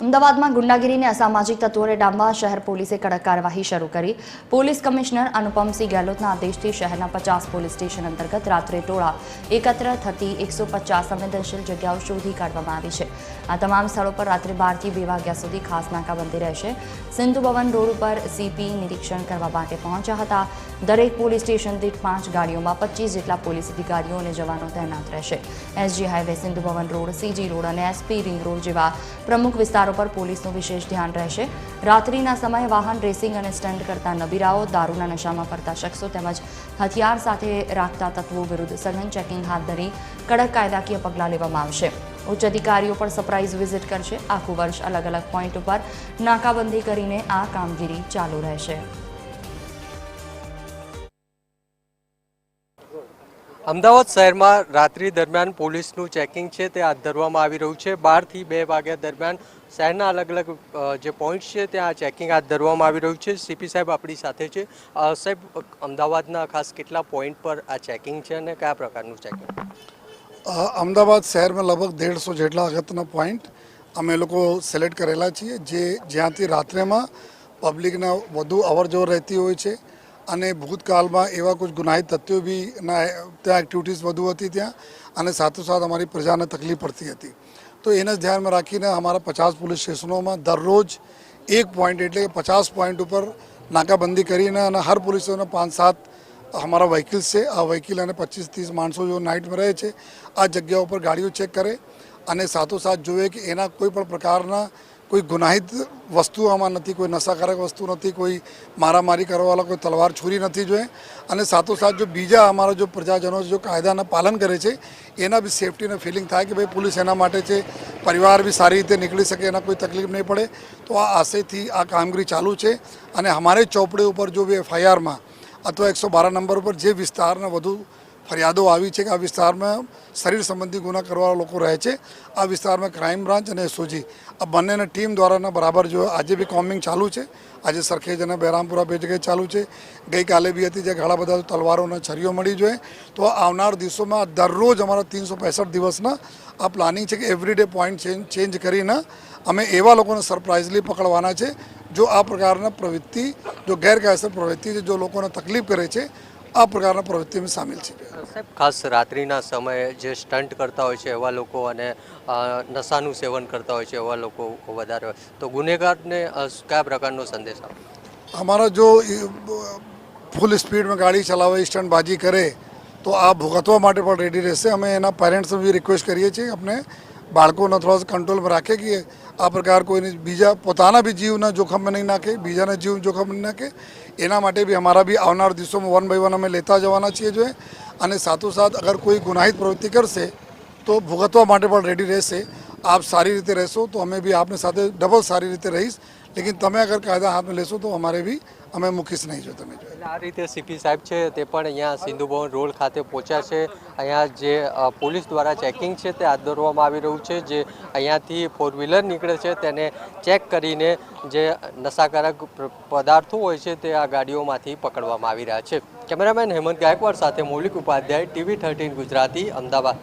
અમદાવાદમાં ગુંડાગીરીને અસામાજિક તત્વોને ડામવા શહેર પોલીસે કડક કાર્યવાહી શરૂ કરી। પોલીસ કમિશનર અનુપમસિંહ ગેહલોતના આદેશથી શહેરના 50 પોલીસ સ્ટેશન અંતર્ગત રાત્રે ટોળા એકત્ર થતી 150 સંવેદનશીલ જગ્યાઓ શોધી કાઢવામાં આવી છે। આ તમામ સ્થળો પર રાત્રે 12 થી 2 વાગ્યા સુધી ખાસ નાકાબંધી રહેશે। સિંધુ ભવન રોડ ઉપર સીપી નિરીક્ષણ કરવા માટે પહોંચ્યા હતા। દરેક પોલીસ સ્ટેશન દીઠ 5 ગાડીઓમાં 25 જેટલા પોલીસ અધિકારીઓ અને જવાનો તૈનાત રહેશે। SG highway, Sindhu Bhavan road, CG road અને એસપી રિંગ રોડ જેવા પ્રમુખ વિસ્તારો पर પોલીસનું વિશેષ ધ્યાન રહેશે। રાત્રિના સમયે વાહન રેસિંગ અને સ્ટન્ટ કરતા નબીરાઓ, દારૂના નશામાં ફરતા શખ્સો તેમજ હથિયાર સાથે રાખતા તત્વો વિરુદ્ધ સઘન ચેકિંગ હાથ ધરી કડક કાયદાકીય પગલાં લેવામાં આવશે। ઉચ્ચ અધિકારીઓ પણ સરપ્રાઇઝ વિઝિટ કરશે। આખું વર્ષ અલગ અલગ પોઈન્ટ ઉપર નાકાબંધી કરીને આ કામગીરી ચાલુ રહેશે। અમદાવાદ શહેરમાં રાત્રિ દરમિયાન પોલીસનું ચેકિંગ છે તે હાથ ધરવામાં આવી રહ્યું છે। 12 થી 2 વાગ્યા દરમિયાન શહેરના અલગ અલગ જે પોઈન્ટ છે ત્યાં ચેકિંગ હાથ ધરવામાં આવી રહ્યું છે। સીપી સાહેબ આપણી સાથે છે। સાહેબ, અમદાવાદના ખાસ કેટલા પોઈન્ટ પર આ ચેકિંગ છે અને કયા પ્રકારનું ચેકિંગ? અમદાવાદ શહેરમાં લગભગ 150 જેટલા અગત્યના પોઈન્ટ અમે લોકો સિલેક્ટ કરેલા છીએ, જે જ્યાંથી રાત્રેમાં પબ્લિકના વધુ અવર જવર રહેતી હોય છે અને ભૂતકાળમાં એવા कुछ ગુનાહિત તત્વો બી ત્યાં એક્ટિવિટીઝ વધુ હતી ત્યાં, અને સાથોસાથ અમારી પ્રજાને તકલીફ પડતી હતી। તો એને ધ્યાનમાં રાખીને અમારા 50 પોલીસ સ્ટેશનોમાં દરરોજ એક પોઈન્ટ એટલે 50 પોઈન્ટ ઉપર નાકાબંધી કરીને અને હર પોલીસ સ્ટેશનમાં 5-7 हमारा व्हीकल्स છે। આ વ્હીકલ અને 25-30 માણસો જો નાઇટમાં રહે છે આ જગ્યા ઉપર ગાડીઓ ચેક કરે અને સાથોસાથ જોઈએ કે એના કોઈ પણ પ્રકારના કોઈ ગુનાહિત વસ્તુ આમાં નથી, કોઈ નશાકારક વસ્તુ નથી, કોઈ મારામારી કરવાવાળા કોઈ તલવાર છુરી નથી જોઈએ। અને સાથોસાથ જો બીજા અમારા જો પ્રજાજનો જો કાયદાના પાલન કરે છે એના બી સેફટીને ફિલિંગ થાય કે ભાઈ પોલીસ એના માટે છે, પરિવાર બી સારી રીતે નીકળી શકે, એના કોઈ તકલીફ નહીં પડે। તો આ આશયથી આ કામગીરી ચાલુ છે અને અમારે ચોપડે ઉપર જો બી એફઆઈઆરમાં અથવા 112 નંબર ઉપર જે વિસ્તારના વધુ ફરિયાદો આવી છે કે આ વિસ્તારમાં શરીર સંબંધી ગુના કરવાવાળા લોકો રહે છે, આ વિસ્તારમાં ક્રાઇમ બ્રાન્ચ અને એસઓજી આ બંનેના ટીમ દ્વારાના બરાબર જો આજે બી કોમ્બિંગ ચાલુ છે। આજે સરખેજ અને બહેરામપુરા બે જગ્યાએ ચાલુ છે, ગઈકાલે બી હતી જ્યાં ઘણા બધા તલવારો અને છરીઓ મળી જોઈએ। તો આવનાર દિવસોમાં દરરોજ અમારા 365 દિવસના આ પ્લાનિંગ છે કે એવરીડે પોઈન્ટ ચેન્જ કરીને અમે એવા લોકોને સરપ્રાઇઝલી પકડવાના છે જો આ પ્રકારના પ્રવૃત્તિ, જો ગેરકાયદેસર પ્રવૃત્તિ છે, જો લોકોને તકલીફ કરે છે, આ પ્રકારના પ્રવૃત્તિમાં સામેલ છે। સાહેબ, ખાસ રાત્રિના સમયે જે સ્ટન્ટ કરતા હોય છે એવા લોકો અને નશાનું સેવન કરતા હોય છે એવા લોકો વધારે હોય, તો ગુનેગારને કયા પ્રકારનો સંદેશ આપે? हमारा जो ફૂલ સ્પીડમાં ગાડી ચલાવે, સ્ટન્ટબાજી કરે તો આ ભોગવવા માટે પણ રેડી રહેશે। અમે એના પેરેન્ટ્સને બી રિક્વેસ્ટ કરીએ છીએ આપણે બાળકોને થોડા કંટ્રોલમાં રાખે કે આ પ્રકાર કોઈને બીજા પોતાના બી જીવના જોખમમાં નહીં નાખે, બીજાના જીવ જોખમ નહીં નાખે। એના માટે બી અમારા બી આવનાર દિવસોમાં 1 by 1 અમે લેતા જવાના છીએ જોઈએ। અને સાથોસાથ અગર કોઈ ગુનાહિત પ્રવૃત્તિ કરશે તો ભોગવવા માટે પણ રેડી રહેશે। આપ સારી રીતે રહેશો તો અમે બી આપની સાથે ડબલ સારી રીતે રહીશ, લેકિન તમે અગર કાયદા હાથમાં લેશો તો અમારે બી અમે મૂકીશ નહીં જો તમે જો। આ રીતે સીપી સાહેબ છે તે પણ અહીંયા સિંધુ ભવન રોડ ખાતે પહોંચ્યા છે। અહીંયા જે પોલીસ દ્વારા ચેકિંગ છે તે હાથ ધરવામાં આવી રહ્યું છે। જે અહીંયાથી 4 વ્હીલર નીકળે છે તેને ચેક કરીને જે નશાકારક પદાર્થો હોય છે તે આ ગાડીઓમાંથી પકડવામાં આવી રહ્યા છે। કેમેરામેન હેમંત ગાયકવાડ સાથે મૌલિક ઉપાધ્યાય, TV 13 ગુજરાતી, અમદાવાદ।